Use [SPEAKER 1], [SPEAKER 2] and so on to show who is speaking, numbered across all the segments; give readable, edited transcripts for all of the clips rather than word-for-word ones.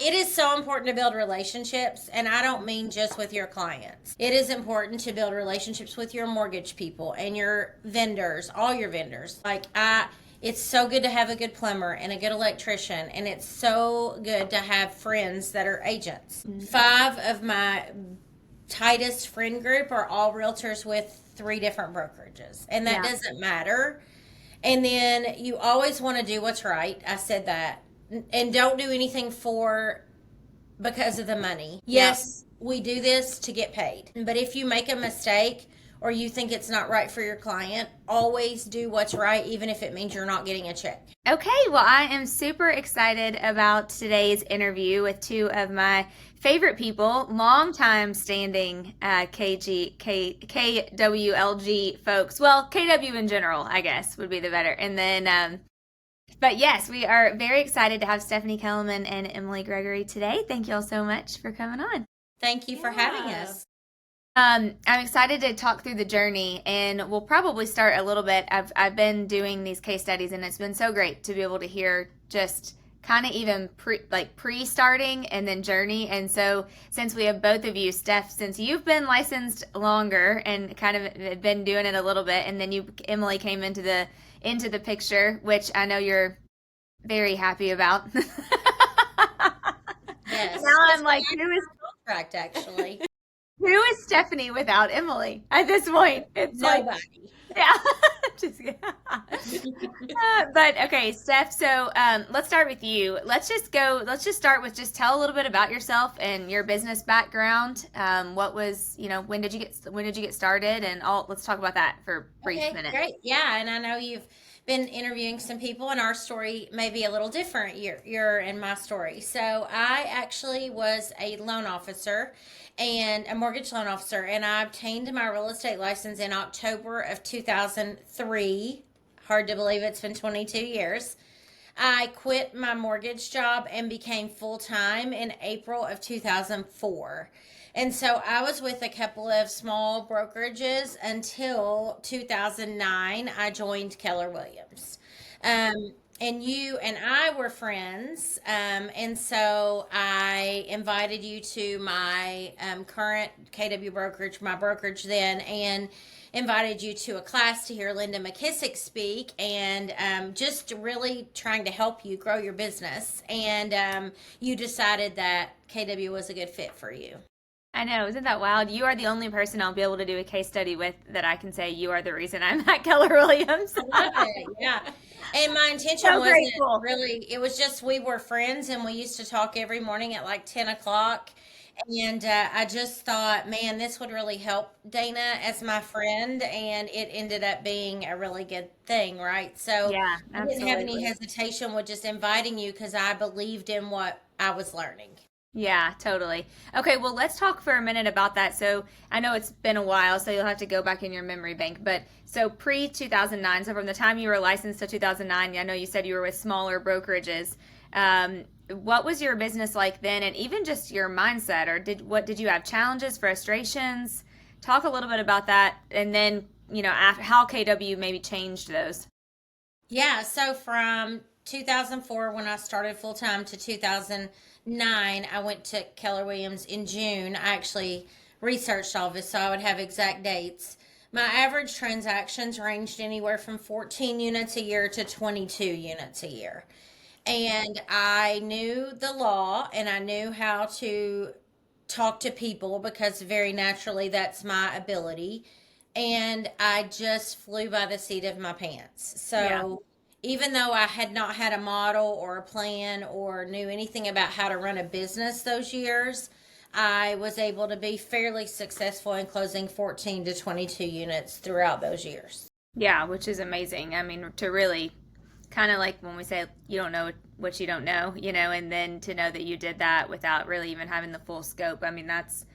[SPEAKER 1] it is so important to build relationships, and I don't mean just with your clients. It is important to build relationships with your mortgage people and your vendors, all your vendors. It's so good to have a good plumber and a good electrician, and it's so good to have friends that are agents. Mm-hmm. 5 of my tightest friend group are all realtors with 3 different brokerages, and that doesn't matter. And then you always want to do what's right. I said that. And don't do anything because of the money. Yes, we do this to get paid. But if you make a mistake or you think it's not right for your client, always do what's right, even if it means you're not getting a check.
[SPEAKER 2] Okay, well, I am super excited about today's interview with 2 of my favorite people, longtime standing KWLG folks. Well, KW in general, I guess, would be the better. And then, but yes, we are very excited to have Stephanie Kelemen and Emily Gregory today. Thank you all so much for coming on.
[SPEAKER 1] Thank you for having us.
[SPEAKER 2] I'm excited to talk through the journey, and we'll probably start a little bit. I've been doing these case studies, and it's been so great to be able to hear just kind of even pre-starting and then journey. And so since we have both of you, Steph, since you've been licensed longer and kind of been doing it a little bit, and then Emily came into the picture, which I know you're very happy about.
[SPEAKER 1] Yes.
[SPEAKER 2] Now I'm like, who is
[SPEAKER 1] contract actually?
[SPEAKER 2] Who is Stephanie without Emily at this point? It's
[SPEAKER 1] nobody.
[SPEAKER 2] Yeah. Just but okay, Steph, so let's start with you. Let's just start with just tell a little bit about yourself and your business background. What was, when did you get started, and let's talk about that for a brief minute.
[SPEAKER 1] Great. Yeah, and I know you've been interviewing some people, and our story may be a little different, your and my story. So I actually was a loan officer and a mortgage loan officer, and I obtained my real estate license in October of 2003. Hard to believe it's been 22 years. I quit my mortgage job and became full-time in April of 2004. And so I was with a couple of small brokerages until 2009. I joined Keller Williams. And you and I were friends. And so I invited you to my current KW brokerage, my brokerage then, and invited you to a class to hear Linda McKissick speak, and just really trying to help you grow your business. And you decided that KW was a good fit for you.
[SPEAKER 2] I know, isn't that wild? You are the only person I'll be able to do a case study with that I can say you are the reason I'm at Keller Williams.
[SPEAKER 1] I love it, yeah. And my intention wasn't really, it was just we were friends and we used to talk every morning at like 10 o'clock. And I just thought, man, this would really help Dana as my friend. And it ended up being a really good thing, right? So
[SPEAKER 2] yeah,
[SPEAKER 1] I didn't have any hesitation with just inviting you because I believed in what I was learning.
[SPEAKER 2] Yeah, totally. Okay, well, let's talk for a minute about that. So I know it's been a while, so you'll have to go back in your memory bank. But so pre-2009, so from the time you were licensed to 2009, I know you said you were with smaller brokerages. What was your business like then, and even just your mindset, or did you have challenges, frustrations? Talk a little bit about that, and then how KW maybe changed those.
[SPEAKER 1] Yeah, so from 2004 when I started full time to 2009, I went to Keller Williams in June. I actually researched all this so I would have exact dates. My average transactions ranged anywhere from 14 units a year to 22 units a year. And I knew the law and I knew how to talk to people because very naturally that's my ability. And I just flew by the seat of my pants. So even though I had not had a model or a plan or knew anything about how to run a business those years, I was able to be fairly successful in closing 14 to 22 units throughout those years.
[SPEAKER 2] Yeah, which is amazing. I mean, to really kind of like when we say you don't know what you don't know, and then to know that you did that without really even having the full scope. I mean, that's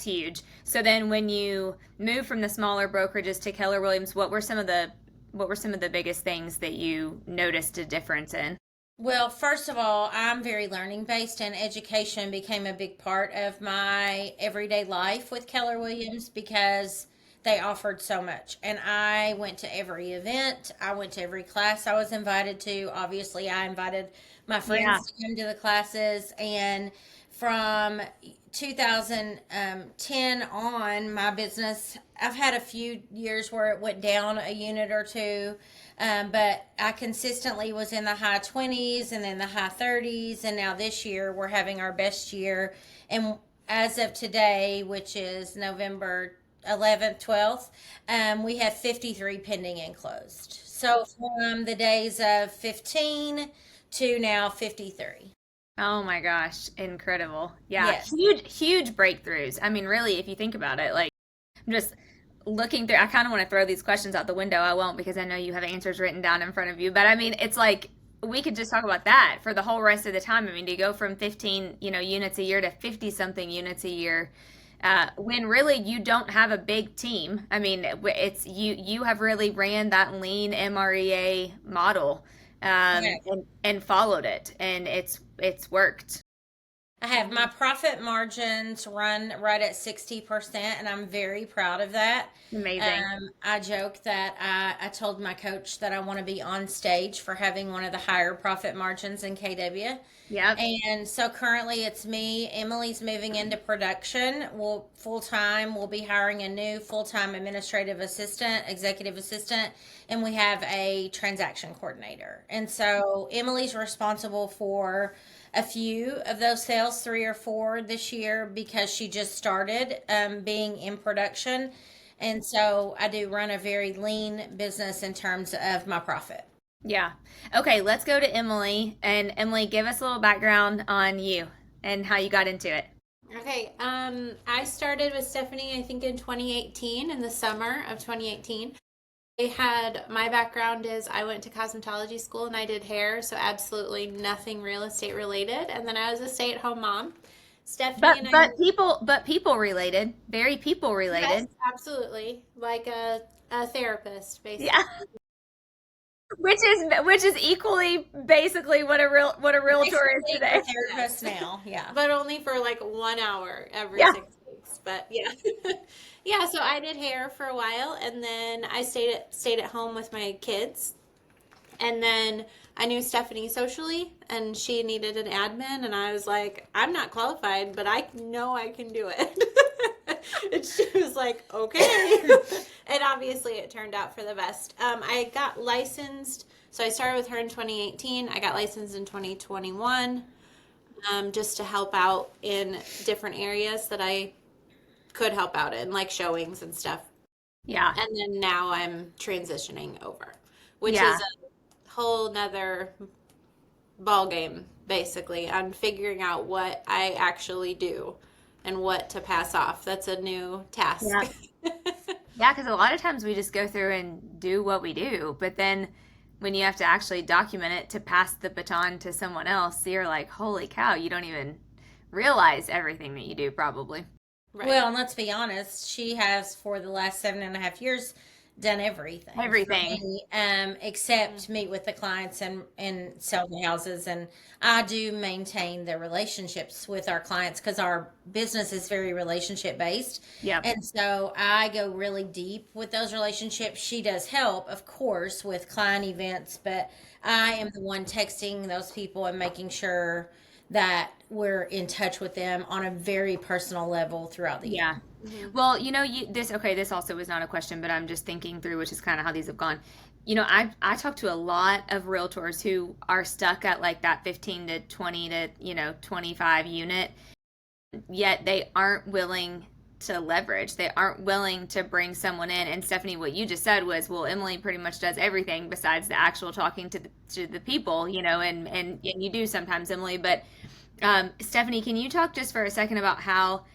[SPEAKER 2] huge. So then when you moved from the smaller brokerages to Keller Williams, what were some of the biggest things that you noticed a difference in?
[SPEAKER 1] Well, first of all, I'm very learning based, and education became a big part of my everyday life with Keller Williams because they offered so much. And I went to every event, I went to every class I was invited to. Obviously, I invited my
[SPEAKER 2] Yeah.
[SPEAKER 1] friends to come to the classes. And from 2010 on, my business, I've had a few years where it went down a unit or two, but I consistently was in the high 20s and then the high 30s. And now this year, we're having our best year. And as of today, which is November 11th, 12th, we have 53 pending and closed. So from the days of 15 to now 53.
[SPEAKER 2] Oh my gosh, incredible. Yeah,
[SPEAKER 1] Yes.
[SPEAKER 2] huge breakthroughs. I mean, really, if you think about it, like I'm just looking through, I kind of want to throw these questions out the window. I won't because I know you have answers written down in front of you. But I mean, it's like we could just talk about that for the whole rest of the time. I mean, to go from 15, units a year to 50 something units a year, when really you don't have a big team. I mean, it's you have really ran that lean MREA model,
[SPEAKER 1] Yes.
[SPEAKER 2] and followed it, and it's worked.
[SPEAKER 1] I have my profit margins run right at 60%, and I'm very proud of that.
[SPEAKER 2] Amazing.
[SPEAKER 1] I joke that I told my coach that I want to be on stage for having one of the higher profit margins in KW.
[SPEAKER 2] Yep.
[SPEAKER 1] And so currently it's me. Emily's moving into production. We'll full time. We'll be hiring a new full time administrative assistant, executive assistant, and we have a transaction coordinator. And so Emily's responsible for a few of those sales, three or four this year, because she just started being in production. And so I do run a very lean business in terms of my profit.
[SPEAKER 2] Yeah. Okay, let's go to Emily. And Emily, give us a little background on you and how you got into it.
[SPEAKER 3] Okay, I started with Stephanie, I think in 2018, in the summer of 2018. My background is I went to cosmetology school and I did hair, so absolutely nothing real estate related. And then I was a stay-at-home mom. Stephanie and I,
[SPEAKER 2] But people related, very people
[SPEAKER 3] yes,
[SPEAKER 2] related.
[SPEAKER 3] absolutely, like a therapist,
[SPEAKER 2] Yeah.
[SPEAKER 3] basically.
[SPEAKER 2] Which is equally basically what a realtor is
[SPEAKER 1] Basically,
[SPEAKER 2] today.
[SPEAKER 1] a therapist now. Yeah.
[SPEAKER 3] But only for like 1 hour every
[SPEAKER 2] Yeah.
[SPEAKER 3] 6 weeks. But yeah. Yeah, so I did hair for a while and then I stayed at home with my kids. And then I knew Stephanie socially and she needed an admin and I was like, I'm not qualified, but I know I can do it. And she was like, okay. And obviously it turned out for the best. I got licensed. So I started with her in 2018. I got licensed in 2021, just to help out in different areas that I could help out in, like showings and stuff.
[SPEAKER 2] Yeah.
[SPEAKER 3] And then now I'm transitioning over, which
[SPEAKER 2] Yeah.
[SPEAKER 3] is a whole nother ball game, basically, on figuring out what I actually do and what to pass off. That's a new task.
[SPEAKER 2] Yeah. Yeah, because a lot of times we just go through and do what we do, but then when you have to actually document it to pass the baton to someone else, you're like, holy cow, you don't even realize everything that you do, probably.
[SPEAKER 3] Right.
[SPEAKER 1] Well, and let's be honest, she has for the last 7.5 years done everything for
[SPEAKER 2] Everything.
[SPEAKER 1] me, except meet with the clients and sell the houses. And I do maintain the relationships with our clients because our business is very relationship based.
[SPEAKER 2] Yep.
[SPEAKER 1] And so I go really deep with those relationships. She does help, of course, with client events, but I am the one texting those people and making sure that we're in touch with them on a very personal level throughout the year.
[SPEAKER 2] Yeah. Well, this also was not a question, but I'm just thinking through, which is kind of how these have gone. I talk to a lot of realtors who are stuck at like that 15 to 20 to 25 unit, yet they aren't willing to leverage. They aren't willing to bring someone in. And Stephanie, what you just said was, well, Emily pretty much does everything besides the actual talking to the people, and you do sometimes, Emily. But Stephanie, can you talk just for a second about how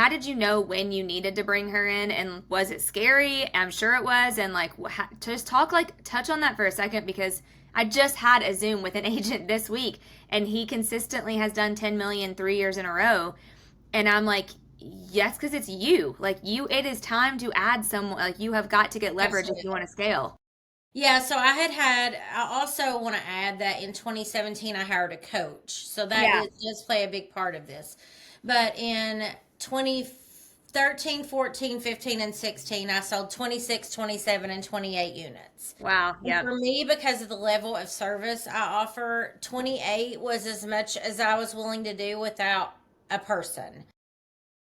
[SPEAKER 2] did you know when you needed to bring her in, and was it scary? I'm sure it was. And just touch on that for a second, because I just had a Zoom with an agent this week and he consistently has done 10 million 3 years in a row. And I'm like, yes, because it's you. It is time to add someone. You have got to get leverage if you want to scale.
[SPEAKER 1] Yeah, so I also want to add that in 2017, I hired a coach. So that
[SPEAKER 2] Yeah.
[SPEAKER 1] does play a big part of this. But in 20 13, 14, 15, and 16, I sold 26, 27, and 28 units.
[SPEAKER 2] Wow.
[SPEAKER 1] And
[SPEAKER 2] Yep.
[SPEAKER 1] for me, because of the level of service I offer, 28 was as much as I was willing to do without a person.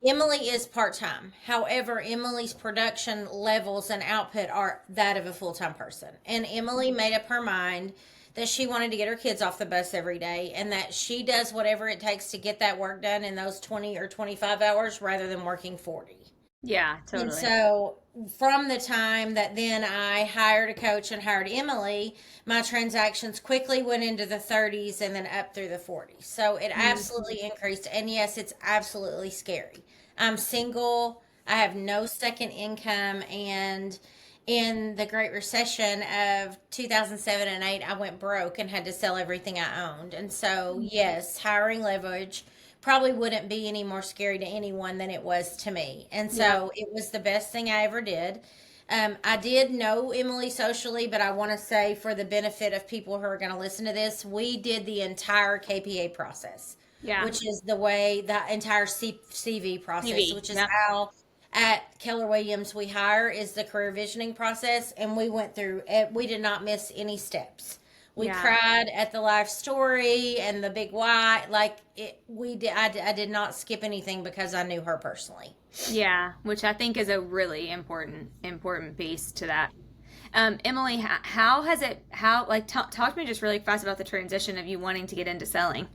[SPEAKER 1] Emily is part time. However, Emily's production levels and output are that of a full time person. And Emily made up her mind that she wanted to get her kids off the bus every day and that she does whatever it takes to get that work done in those 20 or 25 hours rather than working 40.
[SPEAKER 2] Yeah,
[SPEAKER 1] And
[SPEAKER 2] totally.
[SPEAKER 1] so, from the time that then I hired a coach and hired Emily, my transactions quickly went into the 30s and then up through the 40s. So, it absolutely increased. And yes, it's absolutely scary. I'm single, I have no second income. And in the Great Recession of 2007 and 8, I went broke and had to sell everything I owned. And so, yes, hiring leverage probably wouldn't be any more scary to anyone than it was to me. And so it was the best thing I ever did. I did know Emily socially, but I want to say for the benefit of people who are going to listen to this, we did the entire KPA process,
[SPEAKER 2] Yeah.
[SPEAKER 1] which is the way the entire CV process,
[SPEAKER 2] CV,
[SPEAKER 1] which is
[SPEAKER 2] yep.
[SPEAKER 1] how at Keller Williams we hire is the career visioning process. And we went through it. We did not miss any steps. We
[SPEAKER 2] Yeah.
[SPEAKER 1] cried at the life story and the big why. Like it, we did. I did not skip anything because I knew her personally.
[SPEAKER 2] Yeah, which I think is a really important piece to that. Emily, how has it? How like talk to me just really fast about the transition of you wanting to get into selling.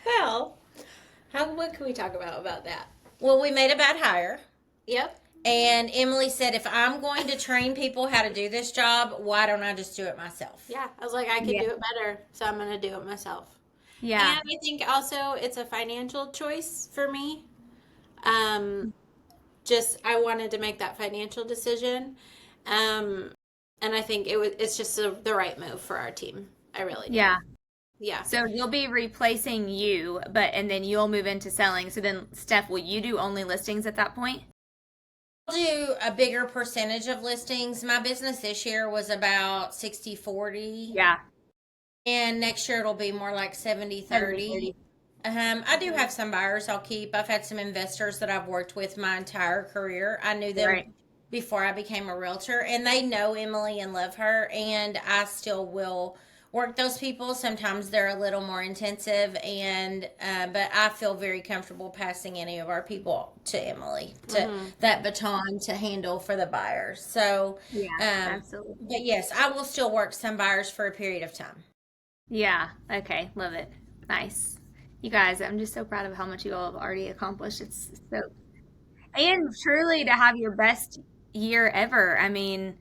[SPEAKER 3] Well, what can we talk about that?
[SPEAKER 1] Well, we made a bad hire.
[SPEAKER 3] Yep.
[SPEAKER 1] And Emily said, if I'm going to train people how to do this job, why don't I just do it myself?
[SPEAKER 3] Yeah, I was like, I can
[SPEAKER 2] Yeah.
[SPEAKER 3] do it better, so I'm going to do it myself.
[SPEAKER 2] Yeah.
[SPEAKER 3] And I think also it's a financial choice for me. Just I wanted to make that financial decision, and I think it's just the right move for our team. I really do.
[SPEAKER 2] Yeah.
[SPEAKER 3] Yeah.
[SPEAKER 2] So you'll be replacing you, and then you'll move into selling. So then, Steph, will you do only listings at that point?
[SPEAKER 1] I'll do a bigger percentage of listings. My business this year was about 60-40.
[SPEAKER 2] Yeah.
[SPEAKER 1] And next year it'll be more like 70-30.
[SPEAKER 2] 70-30.
[SPEAKER 1] I do have some buyers I'll keep. I've had some investors that I've worked with my entire career. I knew them
[SPEAKER 2] Right.
[SPEAKER 1] before I became a realtor, and they know Emily and love her, and I still will work those people. Sometimes they're a little more intensive, and but I feel very comfortable passing any of our people to Emily, to that baton to handle for the buyers. So,
[SPEAKER 2] Yeah. Absolutely.
[SPEAKER 1] but yes, I will still work some buyers for a period of time.
[SPEAKER 2] Yeah. Okay. Love it. Nice. You guys, I'm just so proud of how much you all have already accomplished. It's so, and truly to have your best year ever. I mean,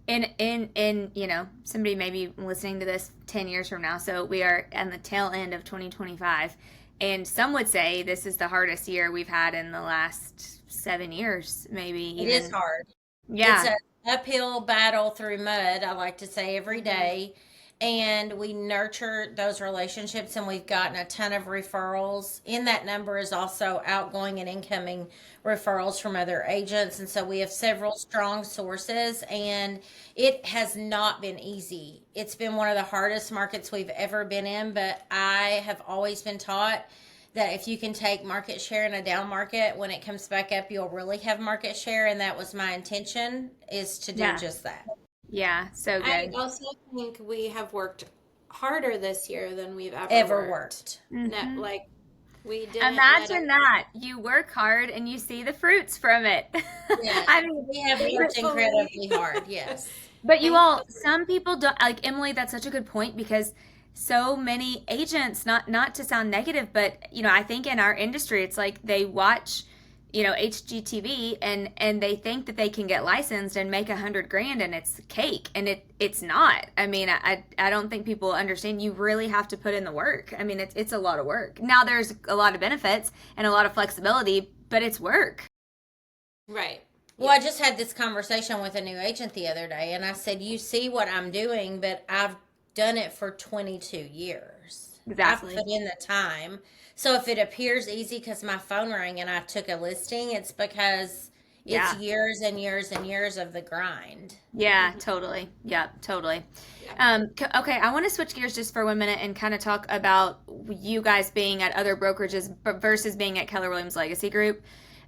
[SPEAKER 2] in somebody may be listening to this 10 years from now. So we are at the tail end of 2025. And some would say this is the hardest year we've had in the last 7 years, maybe
[SPEAKER 1] It
[SPEAKER 2] even.
[SPEAKER 1] is hard.
[SPEAKER 2] Yeah.
[SPEAKER 1] It's an uphill battle through mud, I like to say, every day. And we nurture those relationships, and we've gotten a ton of referrals. In that number is also outgoing and incoming referrals from other agents. And so we have several strong sources, and it has not been easy. It's been one of the hardest markets we've ever been in, but I have always been taught that if you can take market share in a down market, when it comes back up, you'll really have market share. And that was my intention, is to do
[SPEAKER 2] Yeah.
[SPEAKER 1] just that.
[SPEAKER 2] Yeah. So
[SPEAKER 3] I
[SPEAKER 2] good.
[SPEAKER 3] also think we have worked harder this year than we've
[SPEAKER 1] Ever worked.
[SPEAKER 2] Mhm.
[SPEAKER 3] Like we didn't
[SPEAKER 2] Imagine that. You work hard and you see the fruits from it.
[SPEAKER 1] Yeah,
[SPEAKER 2] I mean,
[SPEAKER 1] we have worked incredibly hard. Yes.
[SPEAKER 2] but you all, some people don't like Emily. That's such a good point because so many agents, not to sound negative, but I think in our industry, it's like they watch, HGTV and they think that they can get licensed and make $100,000 and it's cake, and it's not. I mean, I don't think people understand. You really have to put in the work. I mean, it's a lot of work. Now there's a lot of benefits and a lot of flexibility, but it's work.
[SPEAKER 3] Right.
[SPEAKER 1] Well, I just had this conversation with a new agent the other day, and I said, "You see what I'm doing, but I've done it for 22 years.
[SPEAKER 2] Exactly.
[SPEAKER 1] I've put in the time. So if it appears easy because my phone rang and I took a listing, it's because It's
[SPEAKER 2] Yeah.
[SPEAKER 1] years and years and years of the grind.
[SPEAKER 2] Yeah, totally. Yeah, totally.
[SPEAKER 3] Yeah.
[SPEAKER 2] Okay, I want to switch gears just for 1 minute and kind of talk about you guys being at other brokerages versus being at Keller Williams Legacy Group.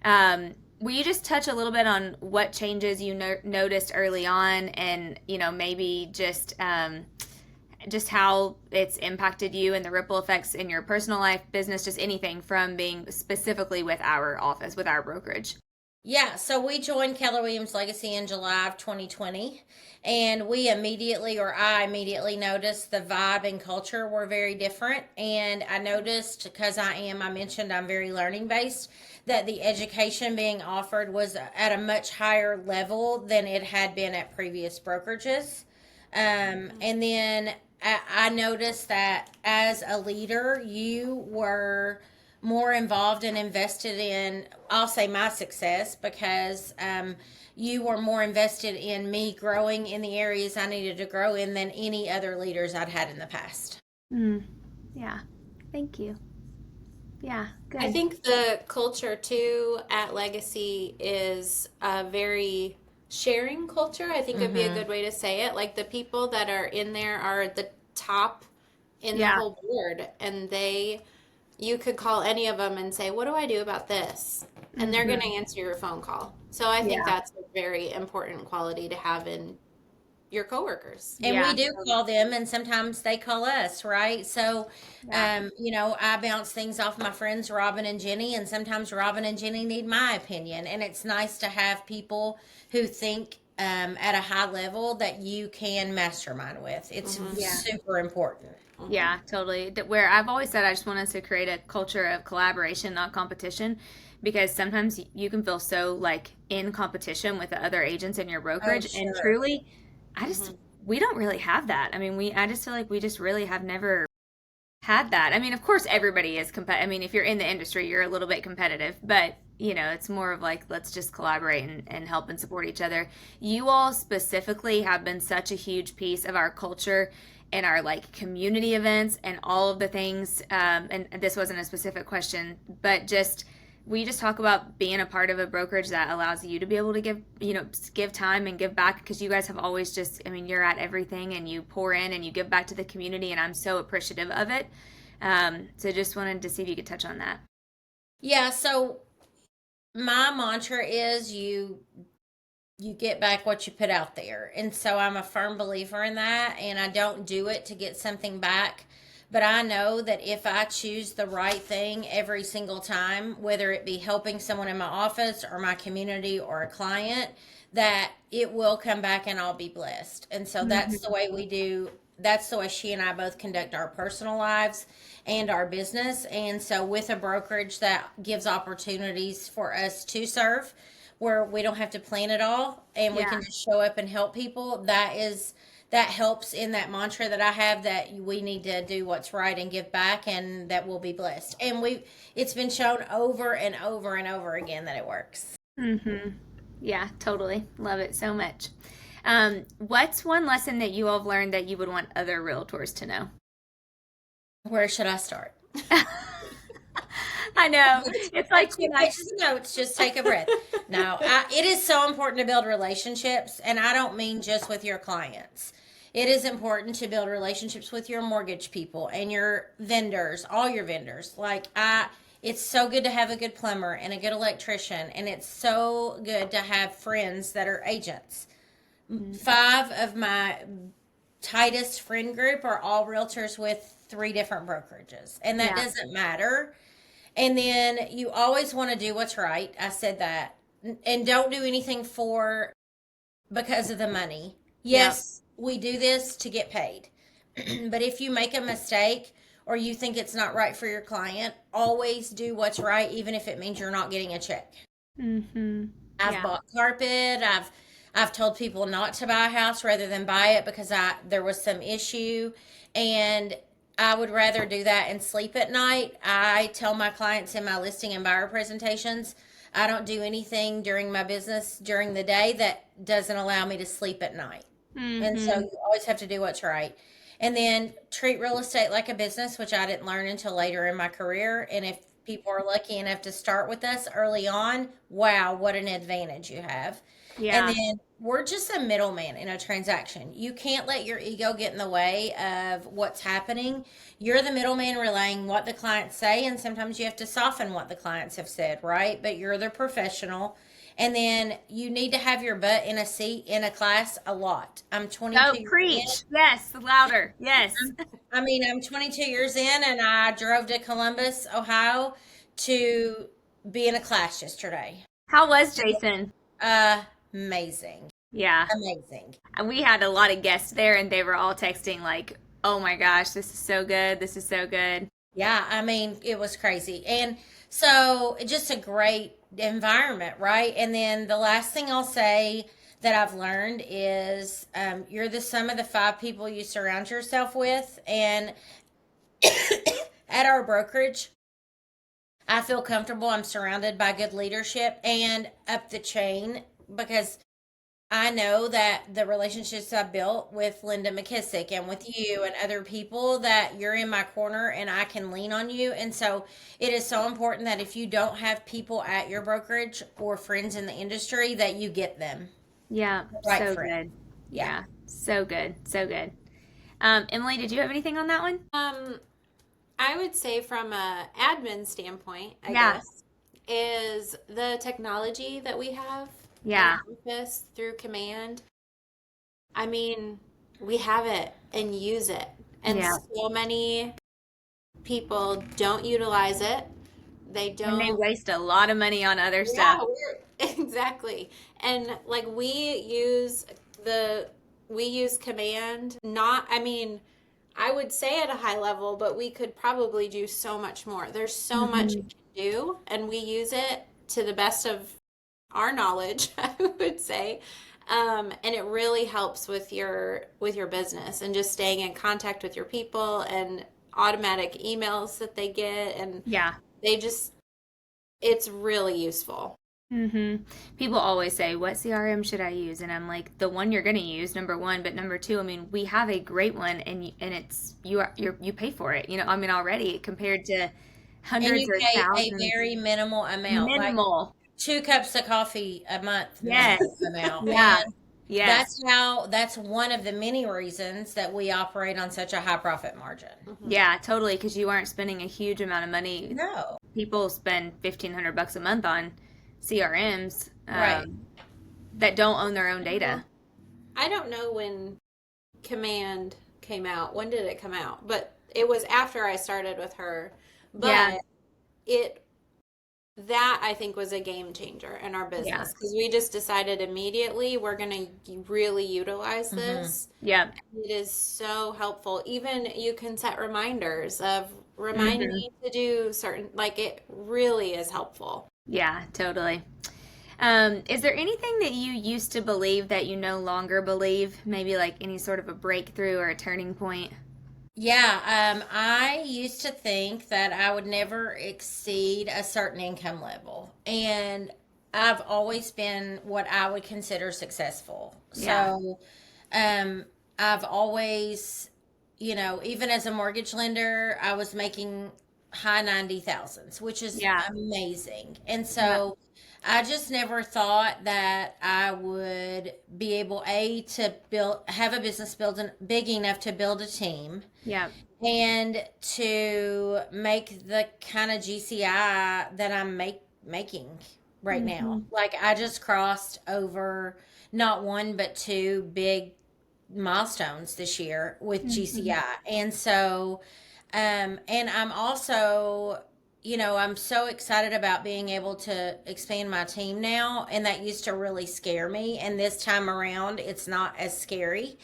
[SPEAKER 2] Will you just touch a little bit on what changes you noticed early on, and maybe just how it's impacted you and the ripple effects in your personal life, business, just anything from being specifically with our office, with our brokerage?
[SPEAKER 1] Yeah, so we joined Keller Williams Legacy in July of 2020, and we immediately, or I immediately noticed the vibe and culture were very different. And I noticed, because I mentioned I'm very learning based, that the education being offered was at a much higher level than it had been at previous brokerages. And then I noticed that as a leader, you were more involved and invested in, I'll say, my success, because you were more invested in me growing in the areas I needed to grow in than any other leaders I'd had in the past.
[SPEAKER 2] Mm, yeah. Thank you. Yeah,
[SPEAKER 3] I
[SPEAKER 2] good.
[SPEAKER 3] think the culture too at Legacy is a very sharing culture. I think would be a
[SPEAKER 1] Mm-hmm.
[SPEAKER 3] good way to say it. Like the people that are in there are the top in the
[SPEAKER 2] Yeah.
[SPEAKER 3] whole board, and you could call any of them and say, "What do I do about this?" And they're going
[SPEAKER 2] Hmm.
[SPEAKER 3] to answer your phone call. So I think
[SPEAKER 2] Yeah.
[SPEAKER 3] that's a very important quality to have in your coworkers.
[SPEAKER 1] And we
[SPEAKER 2] Yeah.
[SPEAKER 1] do call them, and sometimes they call us, right? So,
[SPEAKER 2] Yeah.
[SPEAKER 1] I bounce things off my friends Robin and Jenny, and sometimes Robin and Jenny need my opinion. And it's nice to have people who think at a high level that you can mastermind with. It's
[SPEAKER 2] Yeah.
[SPEAKER 1] super important.
[SPEAKER 2] Yeah, totally. Where I've always said I just want us to create a culture of collaboration, not competition, because sometimes you can feel so like in competition with the other agents in your
[SPEAKER 1] Oh,
[SPEAKER 2] brokerage, and
[SPEAKER 1] sure.
[SPEAKER 2] truly, I just we don't really have that. I mean, I just feel like we just really have never had that. I mean, of course, everybody is competitive. I mean, if you're in the industry, you're a little bit competitive, but it's more of like let's just collaborate and help and support each other. You all specifically have been such a huge piece of our culture and our like community events and all of the things. And this wasn't a specific question, but just we just talk about being a part of a brokerage that allows you to be able to give time and give back, because you guys have always just, I mean, you're at everything and you pour in and you give back to the community, and I'm so appreciative of it. So just wanted to see if you could touch on that.
[SPEAKER 1] Yeah, so my mantra is you get back what you put out there. And so I'm a firm believer in that, and I don't do it to get something back. But I know that if I choose the right thing every single time, whether it be helping someone in my office or my community or a client, that it will come back and I'll be blessed. And so that's the
[SPEAKER 2] Mm-hmm.
[SPEAKER 1] way we do. That's the way she and I both conduct our personal lives and our business. And so, with a brokerage that gives opportunities for us to serve, where we don't have to plan it all and we
[SPEAKER 2] Yeah.
[SPEAKER 1] can just show up and help people, that helps in that mantra that I have, that we need to do what's right and give back, and that we'll be blessed. And it's been shown over and over and over again that it works.
[SPEAKER 2] Mm-hmm. Yeah, totally. Love it so much. What's one lesson that you all have learned that you would want other realtors to know?
[SPEAKER 1] Where should I start?
[SPEAKER 2] I know. It's
[SPEAKER 1] Take
[SPEAKER 2] like
[SPEAKER 1] two pages of notes, just take a breath. No, it is so important to build relationships, and I don't mean just with your clients. It is important to build relationships with your mortgage people and your vendors, all your vendors. It's so good to have a good plumber and a good electrician, and it's so good to have friends that are agents. Five of my tightest friend group are all realtors with three different brokerages, and that
[SPEAKER 2] yeah.
[SPEAKER 1] doesn't matter. And then you always want to do what's right. I said that. And don't do anything because of the money.
[SPEAKER 2] Yep.
[SPEAKER 1] Yes, we do this to get paid. But if you make a mistake or you think it's not right for your client, always do what's right, even if it means you're not getting a check.
[SPEAKER 2] Mm-hmm.
[SPEAKER 1] I've
[SPEAKER 2] Yeah.
[SPEAKER 1] bought carpet. I've told people not to buy a house rather than buy it because there was some issue, and I would rather do that and sleep at night. I tell my clients in my listing and buyer presentations, I don't do anything during my business during the day that doesn't allow me to sleep at night. And so
[SPEAKER 2] Mm-hmm.
[SPEAKER 1] you always have to do what's right. And then treat real estate like a business, which I didn't learn until later in my career. And if people are lucky enough to start with us early on, wow, what an advantage you have. And
[SPEAKER 2] Yeah.
[SPEAKER 1] then we're just a middleman in a transaction. You can't let your ego get in the way of what's happening. You're the middleman relaying what the clients say, and sometimes you have to soften what the clients have said, right? But you're the professional. And then you need to have your butt in a seat in a class a lot. I'm
[SPEAKER 2] Oh,
[SPEAKER 1] 22 years in.
[SPEAKER 2] preach. Yes, louder. Yes.
[SPEAKER 1] I'm 22 years in, and I drove to Columbus, Ohio, to be in a class yesterday.
[SPEAKER 2] How was Jason?
[SPEAKER 1] Amazing,
[SPEAKER 2] Yeah.
[SPEAKER 1] amazing.
[SPEAKER 2] And we had a lot of guests there, and they were all texting, like, oh my gosh, this is so good. This is so good.
[SPEAKER 1] Yeah, I mean, it was crazy, and so just a great environment, right? And then the last thing I'll say that I've learned is you're the sum of the five people you surround yourself with, and at our brokerage, I feel comfortable. I'm surrounded by good leadership and up the chain because I know that the relationships I built with Linda McKissick and with you and other people that you're in my corner and I can lean on you. And so it is so important that if you don't have people at your brokerage or friends in the industry, that you get them.
[SPEAKER 2] Yeah,
[SPEAKER 1] Right
[SPEAKER 2] so
[SPEAKER 1] friend.
[SPEAKER 2] good.
[SPEAKER 1] Yeah.
[SPEAKER 2] Yeah, so good. So good. Emily, did you have anything on that one?
[SPEAKER 3] I would say from a admin standpoint, I
[SPEAKER 2] Yeah.
[SPEAKER 3] guess, is the technology that we have in
[SPEAKER 2] Yeah.
[SPEAKER 3] our office through command. I mean, we have it and use it. And
[SPEAKER 2] Yeah.
[SPEAKER 3] so many people don't utilize it. They
[SPEAKER 2] And they
[SPEAKER 3] don't.
[SPEAKER 2] waste a lot of money on other
[SPEAKER 3] Yeah,
[SPEAKER 2] stuff.
[SPEAKER 3] exactly. And like we use command, not, I mean, I would say at a high level, but we could probably do so much more. There's so much
[SPEAKER 2] Hmm.
[SPEAKER 3] it can do, and we use it to the best of our knowledge, I would say. And it really helps with your business and just staying in contact with your people and automatic emails that they get, and
[SPEAKER 2] Yeah.
[SPEAKER 3] they just it's really useful.
[SPEAKER 2] Hmm. People always say, "What CRM should I use?" And I'm like, "The one you're going to use, number one, but number two, I mean, we have a great one, and it's you pay for it. I mean, already compared to
[SPEAKER 1] And
[SPEAKER 2] hundreds
[SPEAKER 1] you
[SPEAKER 2] or
[SPEAKER 1] pay a
[SPEAKER 2] thousands,
[SPEAKER 1] very minimal amount, like
[SPEAKER 2] minimal.
[SPEAKER 1] 2 cups of coffee a month minimum
[SPEAKER 2] Yes,
[SPEAKER 1] amount.
[SPEAKER 2] yeah,
[SPEAKER 1] And
[SPEAKER 2] yes,
[SPEAKER 1] that's one of the many reasons that we operate on such a high profit margin.
[SPEAKER 3] Hmm.
[SPEAKER 2] yeah, totally. Because you aren't spending a huge amount of money.
[SPEAKER 1] No.
[SPEAKER 2] People spend $1,500 a month on CRMs
[SPEAKER 1] Right.
[SPEAKER 2] that don't own their own
[SPEAKER 3] Well,
[SPEAKER 2] data.
[SPEAKER 3] I don't know when Command came out. When did it come out? But it was after I started with her.
[SPEAKER 2] Yeah,
[SPEAKER 3] But it that I think was a game changer in our
[SPEAKER 2] yeah,
[SPEAKER 3] business because we just decided immediately we're going to really utilize
[SPEAKER 1] Hmm.
[SPEAKER 3] this.
[SPEAKER 2] yeah.
[SPEAKER 3] It is so helpful. Even you can set reminders of remind
[SPEAKER 2] Hmm.
[SPEAKER 3] me to do certain, like it really is helpful.
[SPEAKER 2] Yeah, totally. Is there anything that you used to believe that you no longer believe? Maybe like any sort of a breakthrough or a turning point?
[SPEAKER 1] Yeah, I used to think that I would never exceed a certain income level. And I've always been what I would consider successful.
[SPEAKER 2] Yeah,
[SPEAKER 1] So, um, I've always, even as a mortgage lender, I was making high 90,000s, which is
[SPEAKER 2] yeah,
[SPEAKER 1] amazing. And
[SPEAKER 2] yeah.
[SPEAKER 1] so I just never thought that I would be able, to have a business big enough to build a team
[SPEAKER 2] Yeah.
[SPEAKER 1] and to make the kind of GCI that I'm making right now.
[SPEAKER 2] Hmm.
[SPEAKER 1] Like I just crossed over not one but two big milestones this year with
[SPEAKER 2] Hmm.
[SPEAKER 1] GCI. And so and I'm also, I'm so excited about being able to expand my team now, and that used to really scare me, and this time around it's not as scary.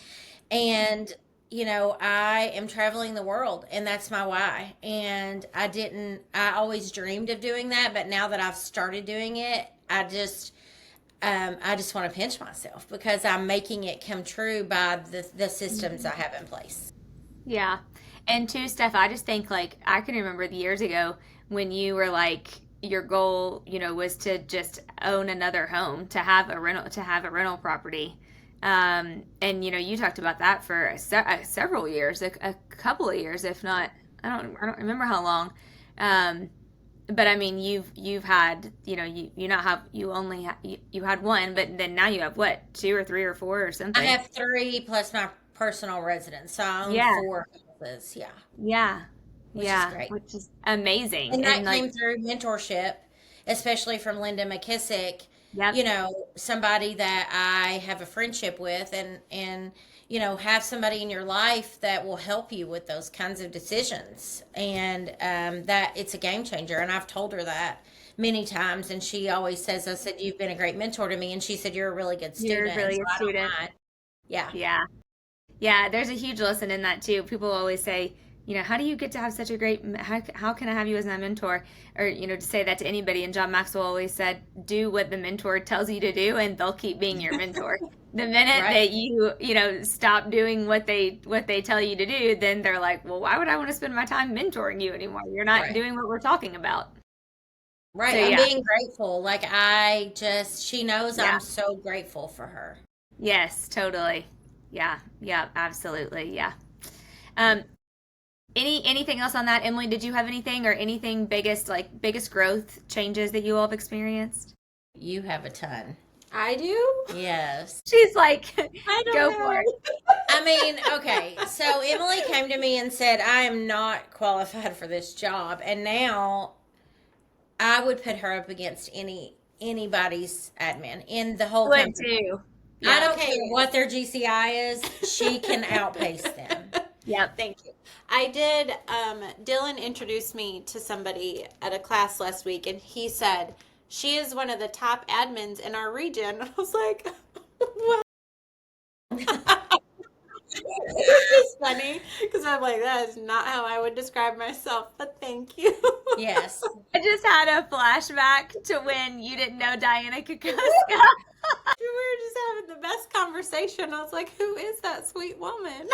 [SPEAKER 1] And I am traveling the world, and that's my why. And I always dreamed of doing that, but now that I've started doing it, I just want to pinch myself because I'm making it come true by the systems I have in place.
[SPEAKER 2] Yeah. And two, Steph, I just think like I can remember the years ago when you were like your goal, was to just own another home, to have a rental property. And you talked about that for several years, a couple of years, if not, I don't remember how long. Um, but I mean, you've had, you not have, you only you had one, but then now you have what, two or three or four or
[SPEAKER 1] I
[SPEAKER 2] something.
[SPEAKER 1] have three plus my personal residence, so I own
[SPEAKER 2] Yeah,
[SPEAKER 1] four houses. Yeah,
[SPEAKER 2] yeah,
[SPEAKER 1] which is
[SPEAKER 2] yeah,
[SPEAKER 1] great.
[SPEAKER 2] which is amazing.
[SPEAKER 1] And
[SPEAKER 2] And
[SPEAKER 1] that
[SPEAKER 2] like,
[SPEAKER 1] came through mentorship, especially from Linda McKissick,
[SPEAKER 2] yep,
[SPEAKER 1] somebody that I have a friendship with, and have somebody in your life that will help you with those kinds of decisions. And that it's a game changer. And I've told her that many times, and she always says, I said, "You've been a great mentor to me." And she said, "You're a really good
[SPEAKER 2] you're a
[SPEAKER 1] student." And
[SPEAKER 2] really
[SPEAKER 1] so
[SPEAKER 2] good
[SPEAKER 1] I don't
[SPEAKER 2] student.
[SPEAKER 1] mind. Yeah.
[SPEAKER 2] Yeah. Yeah, there's a huge lesson in that too. People always say, how do you get to have such a great, how can I have you as my mentor? Or, to say that to anybody. And John Maxwell always said, do what the mentor tells you to do and they'll keep being your mentor. The minute
[SPEAKER 1] Right.
[SPEAKER 2] that stop doing what they tell you to do, then they're like, well, why would I want to spend my time mentoring you anymore? You're not
[SPEAKER 1] Right.
[SPEAKER 2] doing what we're talking about. So
[SPEAKER 1] Right. I'm
[SPEAKER 2] yeah,
[SPEAKER 1] being grateful. Like, she knows
[SPEAKER 2] yeah,
[SPEAKER 1] I'm so grateful for her.
[SPEAKER 2] yes, totally. Yeah, yeah, absolutely. Yeah. Um, anything else on that, Emily? Did you have anything or anything biggest growth changes that you all have experienced?
[SPEAKER 1] You have a ton.
[SPEAKER 3] I do.
[SPEAKER 1] Yes.
[SPEAKER 2] She's like,
[SPEAKER 3] I don't
[SPEAKER 2] go for
[SPEAKER 3] know.
[SPEAKER 2] it.
[SPEAKER 1] I mean, okay. So Emily came to me and said, "I am not qualified for this job." And now I would put her up against anybody's admin in the whole
[SPEAKER 2] Would
[SPEAKER 1] company.
[SPEAKER 2] too.
[SPEAKER 1] I
[SPEAKER 2] Yeah.
[SPEAKER 1] don't
[SPEAKER 3] Okay.
[SPEAKER 1] care what their GCI is. She can outpace them.
[SPEAKER 2] Yep.
[SPEAKER 3] Thank you. I did. Dylan introduced me to somebody at a class last week, and he said she is one of the top admins in our region. I was like, "What?" It's just funny because I'm like, that is not how I would describe myself. But thank you.
[SPEAKER 1] Yes.
[SPEAKER 2] I just had a flashback to when you didn't know Diana Kokoska.
[SPEAKER 3] We were just having the best conversation. I was like, who is that sweet woman?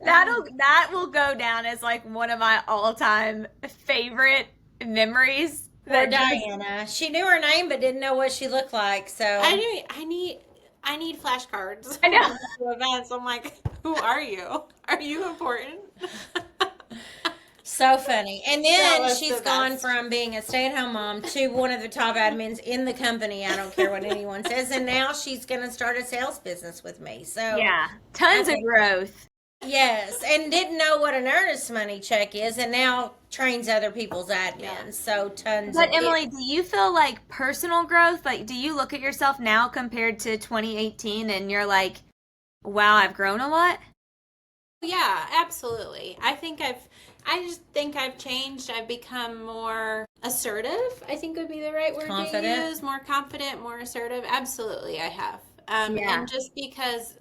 [SPEAKER 2] That will go down as like one of my all-time favorite memories.
[SPEAKER 1] Poor
[SPEAKER 2] That just
[SPEAKER 1] Diana. She knew her name but didn't know what she looked like. So
[SPEAKER 3] I need flashcards
[SPEAKER 2] I know.
[SPEAKER 3] for events. I'm like, who are you? Are you important?
[SPEAKER 1] so funny. And
[SPEAKER 3] That
[SPEAKER 1] then
[SPEAKER 3] was
[SPEAKER 1] she's
[SPEAKER 3] the
[SPEAKER 1] gone
[SPEAKER 3] best.
[SPEAKER 1] from being a stay-at-home mom to one of the top admins in the company. I don't care what anyone says. And now she's going to start a sales business with me. So
[SPEAKER 2] Yeah, tons of
[SPEAKER 1] Okay.
[SPEAKER 2] growth.
[SPEAKER 1] Yes, and didn't know what an earnest money check is, and now trains other people's admins.
[SPEAKER 3] Yeah.
[SPEAKER 1] So tons
[SPEAKER 2] But
[SPEAKER 1] of
[SPEAKER 2] Emily, do you feel like personal growth? Like, do you look at yourself now compared to 2018 and you're like, wow, I've grown a lot?
[SPEAKER 3] Yeah, absolutely. I just think I've changed. I've become more assertive, I think would be the right word
[SPEAKER 1] Confident?
[SPEAKER 3] to use. More confident, more assertive. Absolutely, I have.
[SPEAKER 2] Yeah.
[SPEAKER 3] And just because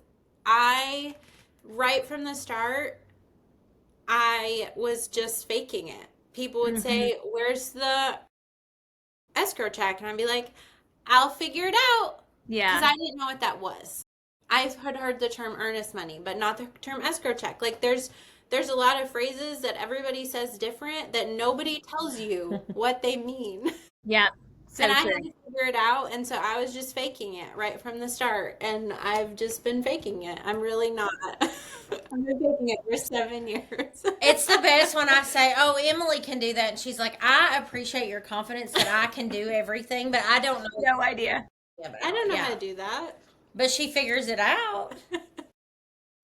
[SPEAKER 3] right from the start, I was just faking it. People would say, "Where's the escrow check?" And I'd be like, "I'll figure it out." Because
[SPEAKER 2] Yeah.
[SPEAKER 3] I didn't know what that was. I had heard the term earnest money, but not the term escrow check. Like there's a lot of phrases that everybody says different that nobody tells you what they mean.
[SPEAKER 2] Yeah. So
[SPEAKER 3] And I
[SPEAKER 2] true.
[SPEAKER 3] had to figure it out, and so I was just faking it right from the start. And I've just been faking it. I'm really not. I've been faking it for 7 years.
[SPEAKER 1] It's the best when I say, "Oh, Emily can do that," and she's like, "I appreciate your confidence that I can do everything, but I don't know
[SPEAKER 2] No idea.
[SPEAKER 3] I don't know how
[SPEAKER 1] Yeah,
[SPEAKER 3] to do that.
[SPEAKER 1] but she figures it out."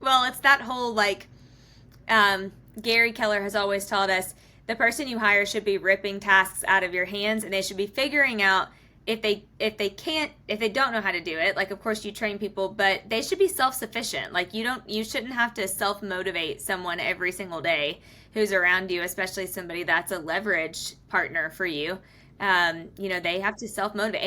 [SPEAKER 2] Well, it's that whole like, Gary Keller has always taught us the person you hire should be ripping tasks out of your hands, and they should be figuring out if they don't know how to do it. Like, of course, you train people, but they should be self-sufficient. Like, you shouldn't have to self-motivate someone every single day who's around you, especially somebody that's a leverage partner for you. They have to self-motivate,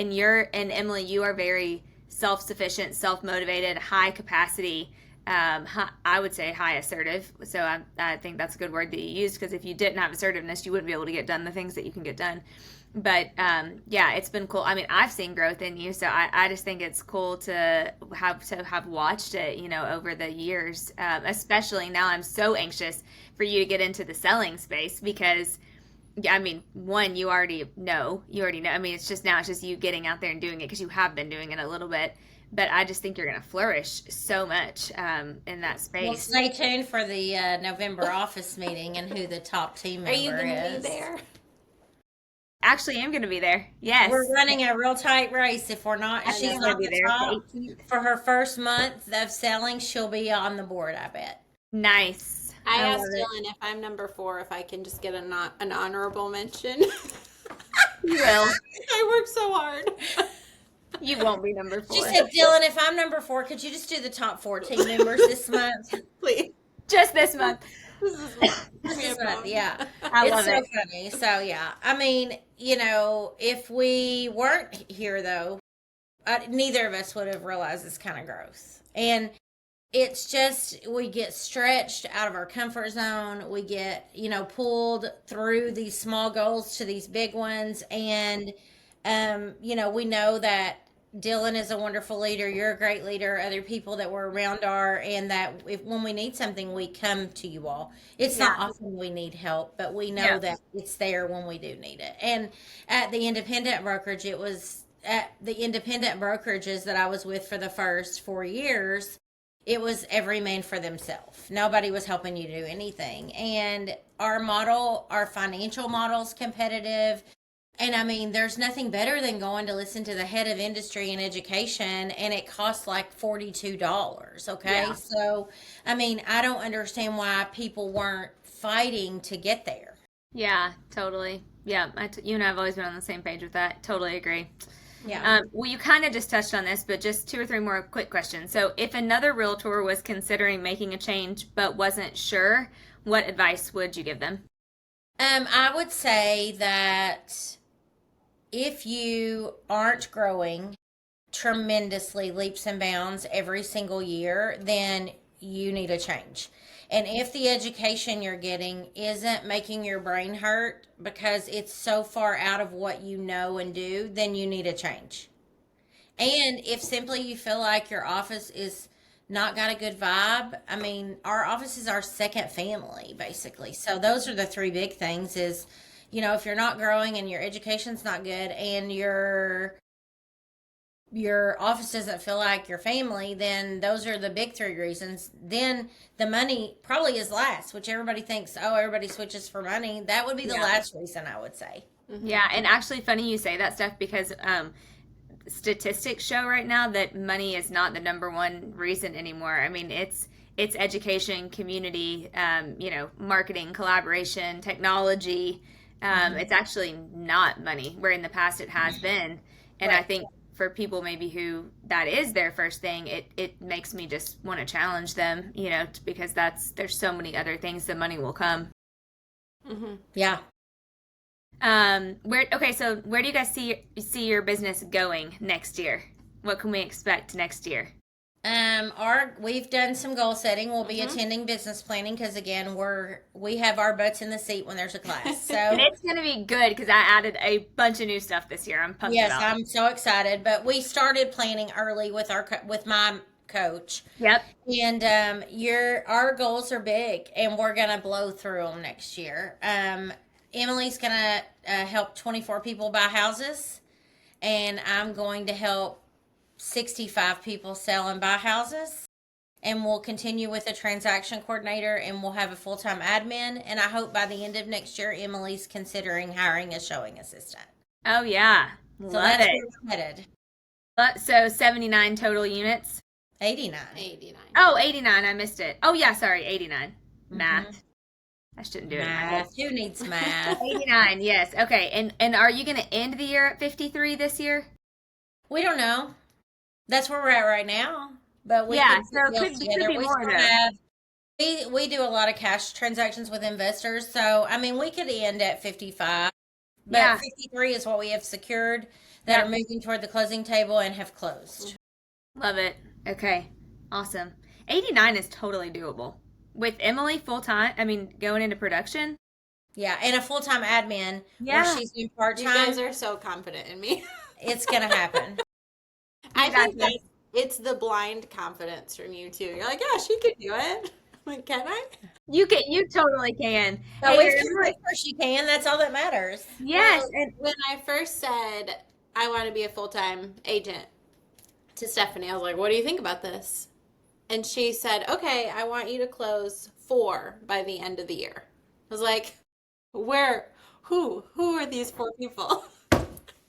[SPEAKER 2] and Emily, you are very self-sufficient, self-motivated, high capacity. I would say high assertive. So I think that's a good word that you used, because if you didn't have assertiveness, you wouldn't be able to get done the things that you can get done. But yeah, it's been cool. I mean, I've seen growth in you, so I just think it's cool to have watched it, over the years. Especially now, I'm so anxious for you to get into the selling space because, yeah, I mean, one, you already know. I mean, it's just you getting out there and doing it because you have been doing it a little bit. But I just think you're going to flourish so much in that
[SPEAKER 1] Well,
[SPEAKER 2] space.
[SPEAKER 1] stay tuned for the November office meeting and who the top team
[SPEAKER 3] Are
[SPEAKER 1] member
[SPEAKER 3] you going to
[SPEAKER 1] is.
[SPEAKER 3] be there?
[SPEAKER 2] actually am going to be there. Yes.
[SPEAKER 1] We're running a real tight race. If we're not, if
[SPEAKER 2] I think
[SPEAKER 1] she's
[SPEAKER 2] I'm going
[SPEAKER 1] not
[SPEAKER 2] to be
[SPEAKER 1] the
[SPEAKER 2] there
[SPEAKER 1] top
[SPEAKER 2] the 18th.
[SPEAKER 1] for her first month of selling, she'll be on the board, I bet.
[SPEAKER 2] Nice.
[SPEAKER 3] I
[SPEAKER 2] I
[SPEAKER 3] asked
[SPEAKER 2] love it.
[SPEAKER 3] Dylan if I'm number 4 if I can just get an honorable mention.
[SPEAKER 2] You will.
[SPEAKER 3] I worked so hard.
[SPEAKER 2] You won't be number
[SPEAKER 1] She
[SPEAKER 2] 4.
[SPEAKER 1] said, Dylan, if I'm number 4, could you just do the top 14 members this month?
[SPEAKER 3] Please.
[SPEAKER 2] Just this month.
[SPEAKER 3] This is
[SPEAKER 1] This month, yeah.
[SPEAKER 2] I
[SPEAKER 1] It's
[SPEAKER 2] love
[SPEAKER 1] so
[SPEAKER 2] it.
[SPEAKER 1] funny. So, yeah. I mean, if we weren't here, though, neither of us would have realized this kind of growth. And it's just, we get stretched out of our comfort zone. We get, pulled through these small goals to these big ones. And, we know that Dylan is a wonderful leader. You're a great leader. Other people that we're around are, and that when we need something, we come to you all. It's not often we need help, but we know that it's there when we do need it. And at the independent brokerage, it was at the independent brokerages that I was with for the first 4 years. It was every man for themselves. Nobody was helping you do anything. And our financial model's competitive. And I mean, there's nothing better than going to listen to the head of industry and education, and it costs like $42. Okay.
[SPEAKER 2] Yeah.
[SPEAKER 1] So, I mean, I don't understand why people weren't fighting to get there.
[SPEAKER 2] Yeah, totally. Yeah, you and I have always been on the same page with that. Totally agree.
[SPEAKER 1] Yeah.
[SPEAKER 2] Well, you kind of just touched on this, but just 2 or 3 more quick questions. So, if another realtor was considering making a change but wasn't sure, what advice would you give them?
[SPEAKER 1] I would say that if you aren't growing tremendously leaps and bounds every single year, then you need a change. And if the education you're getting isn't making your brain hurt because it's so far out of what you know and do, then you need a change. And if simply you feel like your office is not got a good vibe, I mean, our office is our second family, basically. So those are the 3 big things is, if you're not growing and your education's not good and your office doesn't feel like your family, then those are the big 3 reasons. Then the money probably is last, which everybody thinks, oh, everybody switches for money. That would be the last reason, I would say.
[SPEAKER 2] Yeah, and actually funny you say that stuff because statistics show right now that money is not the number one reason anymore. I mean, it's education, community, marketing, collaboration, technology. It's actually not money, where in the past it has been. And I think for people maybe who that is their first thing, it makes me just want to challenge them, because there's so many other things the money will come.
[SPEAKER 3] Mm-hmm.
[SPEAKER 1] Yeah.
[SPEAKER 2] So where do you guys see your business going next year? What can we expect next year?
[SPEAKER 1] We've done some goal setting. We'll be attending business planning because again, we have our butts in the seat when there's a class. So
[SPEAKER 2] and it's going to be good because I added a bunch of new stuff this year. I'm pumped
[SPEAKER 1] yes,
[SPEAKER 2] about it.
[SPEAKER 1] I'm so excited. But we started planning early with my coach.
[SPEAKER 2] Yep.
[SPEAKER 1] And our goals are big, and we're gonna blow through them next year. Emily's gonna help 24 people buy houses, and I'm going to help 65 people sell and buy houses. And we'll continue with a transaction coordinator, and we'll have a full-time admin. And I hope by the end of next year, Emily's considering hiring a showing assistant.
[SPEAKER 2] Oh yeah,
[SPEAKER 1] So
[SPEAKER 2] love
[SPEAKER 1] that's
[SPEAKER 2] it.
[SPEAKER 1] where we're headed.
[SPEAKER 2] So 79 total units.
[SPEAKER 1] 89.
[SPEAKER 3] 89.
[SPEAKER 2] Oh, 89. I missed it. Oh yeah, sorry, 89. Math. I shouldn't do it.
[SPEAKER 1] Math. Who needs math?
[SPEAKER 2] 89. Yes. Okay. And are you going to end the year at 53 this year?
[SPEAKER 1] We don't know. That's where we're at right now. But we
[SPEAKER 2] Yeah,
[SPEAKER 1] put
[SPEAKER 2] so
[SPEAKER 1] deals
[SPEAKER 2] could
[SPEAKER 1] together.
[SPEAKER 2] be
[SPEAKER 1] We
[SPEAKER 2] more,
[SPEAKER 1] still
[SPEAKER 2] though.
[SPEAKER 1] have we do a lot of cash transactions with investors. So I mean we could end at 55. But
[SPEAKER 2] Yeah.
[SPEAKER 1] 53 is what we have secured that
[SPEAKER 2] Yeah.
[SPEAKER 1] are moving toward the closing table and have closed.
[SPEAKER 2] Love it. Okay. Awesome. 89 is totally doable. With Emily full time, going into production.
[SPEAKER 1] Yeah, and a full-time admin
[SPEAKER 2] Yeah.
[SPEAKER 1] where she's doing
[SPEAKER 3] You
[SPEAKER 1] part-time.
[SPEAKER 3] guys are so confident in me.
[SPEAKER 1] It's going to happen.
[SPEAKER 3] I think
[SPEAKER 2] Exactly.
[SPEAKER 3] it's the blind confidence from you too. You're like, yeah, she could do it. I'm like, can I?
[SPEAKER 2] You totally can.
[SPEAKER 1] But
[SPEAKER 2] Hey,
[SPEAKER 1] we've
[SPEAKER 2] remember-
[SPEAKER 1] convinced her she can. That's all that matters.
[SPEAKER 2] yes.
[SPEAKER 3] Well,
[SPEAKER 2] And
[SPEAKER 3] when I first said I want to be a full-time agent to Stephanie, I was like, what do you think about this? And she said, okay, I want you to close 4 by the end of the year. I was like, where who are these 4 people?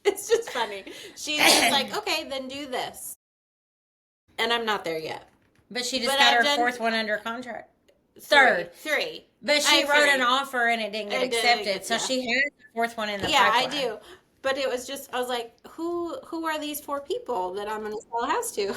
[SPEAKER 3] It's just funny. She's just like, okay, then do this. And I'm not there yet.
[SPEAKER 1] But she just
[SPEAKER 3] But
[SPEAKER 1] got
[SPEAKER 3] I've
[SPEAKER 1] her
[SPEAKER 3] done
[SPEAKER 1] fourth one under contract. Third.
[SPEAKER 3] Three.
[SPEAKER 1] But
[SPEAKER 3] I
[SPEAKER 1] she
[SPEAKER 3] have
[SPEAKER 1] wrote
[SPEAKER 3] three.
[SPEAKER 1] an offer and it didn't get
[SPEAKER 3] It didn't
[SPEAKER 1] accepted.
[SPEAKER 3] get-
[SPEAKER 1] So
[SPEAKER 3] yeah.
[SPEAKER 1] she has the fourth one in the
[SPEAKER 3] Yeah, I
[SPEAKER 1] pipeline.
[SPEAKER 3] do. But it was just, I was like, who are these 4 people that I'm going to sell a house to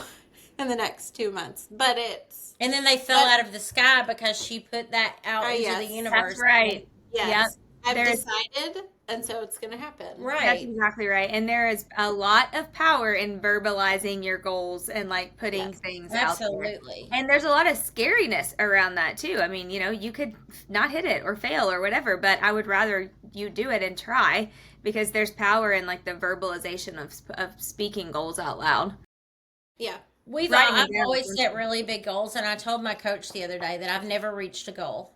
[SPEAKER 3] in the next 2 months? But it's,
[SPEAKER 1] And then they fell
[SPEAKER 3] But-
[SPEAKER 1] out of the sky because she put that out into
[SPEAKER 3] yes.
[SPEAKER 1] the universe.
[SPEAKER 2] That's right.
[SPEAKER 3] yes, I've
[SPEAKER 2] There's-
[SPEAKER 3] decided, and so it's going to happen.
[SPEAKER 2] That's
[SPEAKER 1] Right.
[SPEAKER 2] exactly right. And there is a lot of power in verbalizing your goals and like putting
[SPEAKER 3] Yes,
[SPEAKER 2] things out there.
[SPEAKER 1] Absolutely.
[SPEAKER 2] And there's a lot of scariness around that too. I mean, you could not hit it or fail or whatever, but I would rather you do it and try because there's power in like the verbalization of speaking goals out loud.
[SPEAKER 3] Yeah.
[SPEAKER 1] I've
[SPEAKER 2] Writing it down.
[SPEAKER 1] always set really big goals, and I told my coach the other day that I've never reached a goal.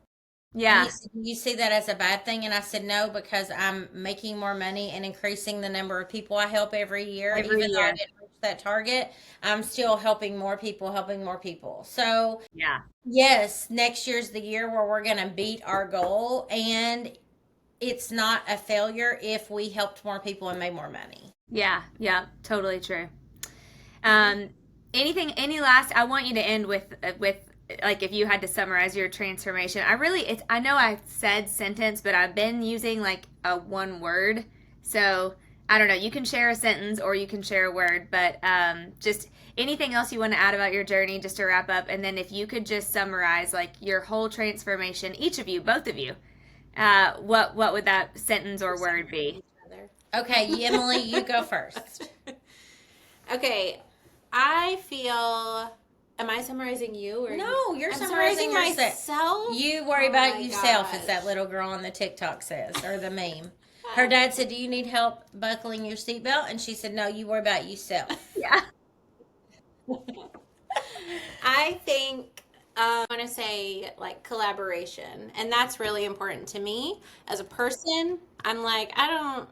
[SPEAKER 1] And
[SPEAKER 2] Yeah.
[SPEAKER 1] he said, "Do you see that as a bad thing?" And I said, "No, because I'm making more money and increasing the number of people I help every year.
[SPEAKER 2] Every
[SPEAKER 1] Even though I
[SPEAKER 2] year.
[SPEAKER 1] didn't reach that target, I'm still helping more people. So,
[SPEAKER 2] Yeah.
[SPEAKER 1] yes, next year's the year where we're going to beat our goal, and it's not a failure if we helped more people and made more money."
[SPEAKER 2] Yeah. Yeah. Totally true. Any last, I want you to end with like if you had to summarize your transformation. I know I said sentence, but I've been using like a one word. So I don't know, you can share a sentence or you can share a word, but just anything else you want to add about your journey just to wrap up. And then if you could just summarize like your whole transformation, each of you, both of you, what would that sentence or word be?
[SPEAKER 1] Okay, Emily, you go first.
[SPEAKER 3] Okay, I feel. Am I summarizing you or
[SPEAKER 1] No, you're
[SPEAKER 3] I'm
[SPEAKER 1] summarizing yourself.
[SPEAKER 3] myself?
[SPEAKER 1] You worry
[SPEAKER 3] Oh
[SPEAKER 1] about
[SPEAKER 3] my
[SPEAKER 1] yourself, as
[SPEAKER 3] gosh.
[SPEAKER 1] that little girl on the TikTok says, or the meme. Her dad said, "Do you need help buckling your seatbelt?" And she said, "No, you worry about yourself."
[SPEAKER 2] Yeah.
[SPEAKER 3] I think I want to say like collaboration, and that's really important to me as a person. I'm like, I don't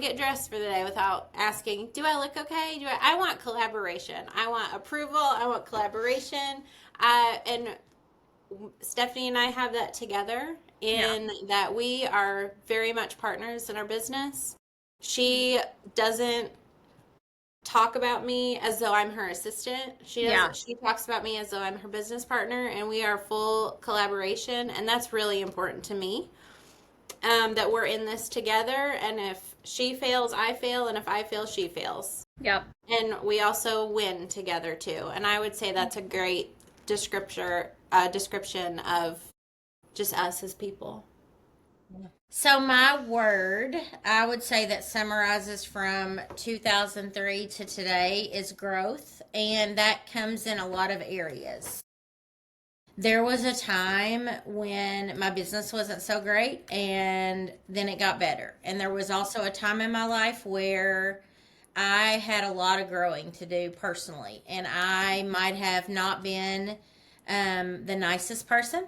[SPEAKER 3] get dressed for the day without asking, do I look okay? I want collaboration. I want approval. I want collaboration. And Stephanie and I have that together in that we are very much partners in our business. She doesn't talk about me as though I'm her assistant. She talks about me as though I'm her business partner, and we are full collaboration, and that's really important to me. That we're in this together, and if she fails, I fail, and if I fail, she fails.
[SPEAKER 2] Yep.
[SPEAKER 3] And we also win together too. And I would say that's a great description of just us as people.
[SPEAKER 1] So my word, I would say that summarizes from 2003 to today is growth, and that comes in a lot of areas. There was a time when my business wasn't so great, and then it got better. And there was also a time in my life where I had a lot of growing to do personally, and I might have not been the nicest person,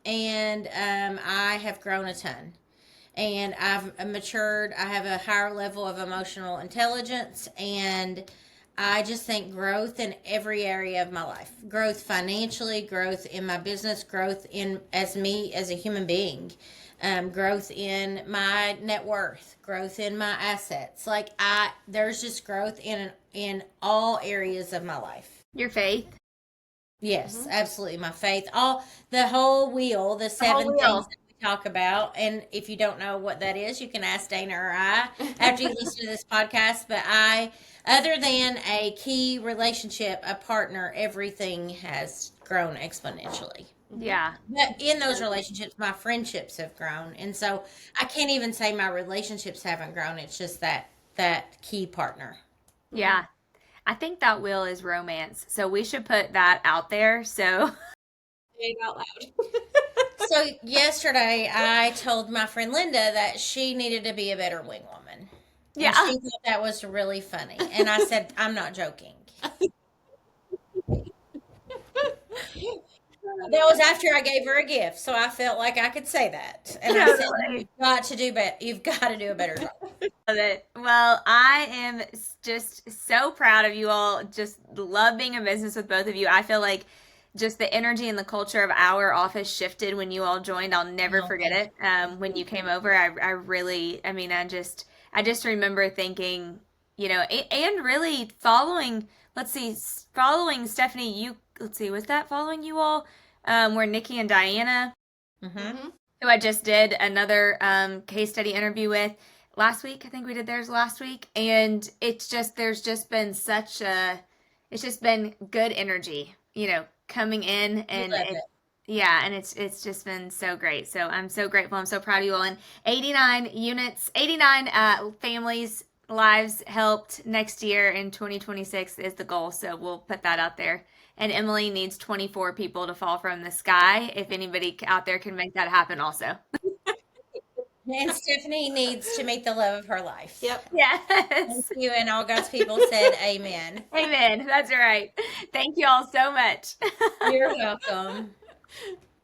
[SPEAKER 1] and I have grown a ton. And I've matured. I have a higher level of emotional intelligence, and I just think growth in every area of my life. Growth financially, growth in my business, growth in as me as a human being, growth in my net worth, growth in my assets. There's just growth in all areas of my life.
[SPEAKER 2] Your faith.
[SPEAKER 1] Yes, absolutely. My faith, the whole wheel, the
[SPEAKER 2] whole
[SPEAKER 1] 7
[SPEAKER 2] wheel.
[SPEAKER 1] things that we talk about. And if you don't know what that is, you can ask Dana or I after you listen to this podcast. But other than a key relationship, a partner, everything has grown exponentially.
[SPEAKER 2] Yeah.
[SPEAKER 1] But in those relationships, my friendships have grown. And so I can't even say my relationships haven't grown. It's just that key partner.
[SPEAKER 2] Yeah. I think that wheel is romance. So we should put that out there. So
[SPEAKER 3] Say it out loud.
[SPEAKER 1] So yesterday, I told my friend Linda that she needed to be a better wing woman.
[SPEAKER 2] yeah.
[SPEAKER 1] And she thought that was really funny. And I said, "I'm not joking." That was after I gave her a gift, so I felt like I could say that. And I said,
[SPEAKER 2] Totally.
[SPEAKER 1] "You've got to do better. You've got to do a better job."
[SPEAKER 2] Love it. Well, I am just so proud of you all. Just love being in business with both of you. I feel like just the energy and the culture of our office shifted when you all joined. I'll never
[SPEAKER 1] Oh,
[SPEAKER 2] forget
[SPEAKER 1] thank
[SPEAKER 2] it. When you came over, I really, I mean, I just remember thinking, and really following, let's see, following Stephanie, let's see, was that following you all? Where Nikki and Diana,
[SPEAKER 1] Mm-hmm.
[SPEAKER 2] who I just did another case study interview with last week. I think we did theirs last week. And there's just been it's just been good energy, coming in,
[SPEAKER 1] We
[SPEAKER 2] and
[SPEAKER 1] love it.
[SPEAKER 2] yeah, and it's just been so great. So I'm so grateful. I'm so proud of you all. And 89 units, 89 families, lives helped next year in 2026 is the goal. So we'll put that out there. And Emily needs 24 people to fall from the sky. If anybody out there can make that happen, also.
[SPEAKER 1] And Stephanie needs to meet the love of her life.
[SPEAKER 3] Yep.
[SPEAKER 1] Thank
[SPEAKER 2] Yes.
[SPEAKER 1] you, and all God's people said amen.
[SPEAKER 2] Amen. That's right. Thank you all so much.
[SPEAKER 1] You're welcome.